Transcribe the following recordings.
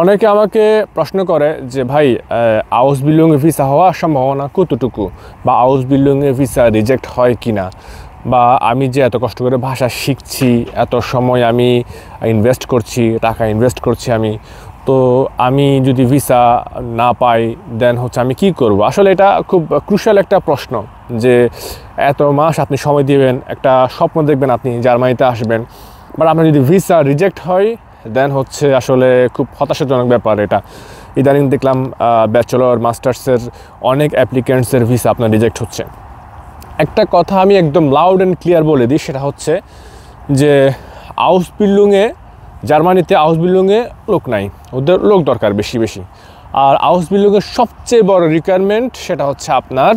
অনেকে আমাকে প্রশ্ন করে যে ভাই আউস বিল্ডিংয়ে ভিসা হওয়ার সম্ভাবনা কতটুকু, বা আউস বিল্ডিংয়ে ভিসা রিজেক্ট হয় কি না, বা আমি যে এত কষ্ট করে ভাষা শিখছি, এত সময় আমি ইনভেস্ট করছি, টাকা ইনভেস্ট করছি তো আমি যদি ভিসা না পাই দেন আমি কি করব। আসলে এটা খুব ক্রুশাল একটা প্রশ্ন যে এত মাস আপনি সময় দিবেন, একটা স্বপ্ন দেখবেন আপনি জার্মানিতে আসবেন, বাট আপনার যদি ভিসা রিজেক্ট হয় দেন আসলে খুব হতাশাজনক ব্যাপার। এটা ইদানিং দেখলাম ব্যাচেলর মাস্টার্সের অনেক অ্যাপ্লিক্যান্টসের ভিসা আপনার রিজেক্ট হচ্ছে। একটা কথা আমি একদম লাউড অ্যান্ড ক্লিয়ার বলে দিই, সেটা হচ্ছে যে আউসবিল্ডিংয়ে, জার্মানিতে আউসবিল্ডিংয়ে লোক নাই, ওদের লোক দরকার বেশি বেশি। আর আউসবিল্ডিংয়ের সবচেয়ে বড় রিকোয়ারমেন্ট সেটা হচ্ছে আপনার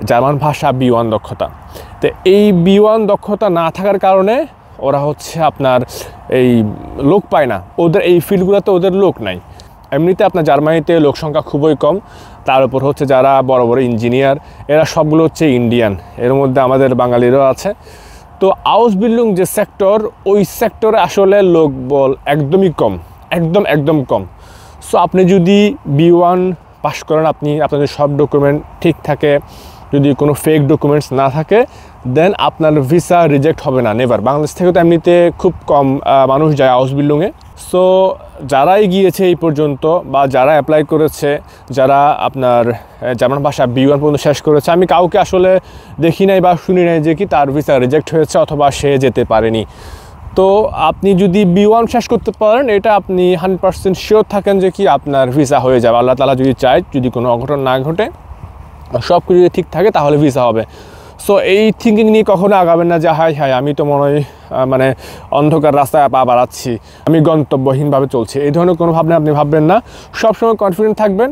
জার্মান ভাষা B1 দক্ষতা। তো এই B1 দক্ষতা না থাকার কারণে ওরা আপনার এই লোক পায় না, ওদের এই ফিল্ডগুলোতে ওদের লোক নাই। এমনিতে আপনার জার্মানিতে লোক সংখ্যা খুবই কম, তার উপর যারা বড় বড় ইঞ্জিনিয়ার এরা সবগুলো ইন্ডিয়ান, এর মধ্যে আমাদের বাঙালিরাও আছে। তো আউসবিল্ডিং যে সেক্টর, ওই সেক্টরে আসলে লোক বল একদমই কম, একদম কম। সো আপনি যদি B1 পাস করেন, আপনাদের সব ডকুমেন্ট ঠিক থাকে, যদি কোনো ফেক ডকুমেন্টস না থাকে, দেন আপনার ভিসা রিজেক্ট হবে না, নেভার। বাংলাদেশ থেকে তো এমনিতে খুব কম মানুষ যায় আউসবিল্ডিংয়ে। সো যারাই গিয়েছে এই পর্যন্ত, বা যারা অ্যাপ্লাই করেছে, যারা আপনার জার্মান ভাষা B1 পর্যন্ত শেষ করেছে, আমি কাউকে আসলে দেখি নাই বা শুনি নাই যে কি তার ভিসা রিজেক্ট হয়েছে অথবা সে যেতে পারেনি। তো আপনি যদি B1 শেষ করতে পারেন, এটা আপনি 100% শিওর থাকেন যে কি আপনার ভিসা হয়ে যাবে। আল্লাহ তাআলা যদি চায়, যদি কোনো অঘটন না ঘটে, সব কিছু যদি ঠিক থাকে, তাহলে ভিসা হবে। সো এই থিঙ্কিং নিয়ে কখনো আগাবেন না যে হাই আমি তো মনে হয় অন্ধকার রাস্তায় পা বাড়াচ্ছি, আমি গন্তব্যহীনভাবে চলছি, এই ধরনের কোনো ভাবনা আপনি ভাববেন না। সবসময় কনফিডেন্ট থাকবেন।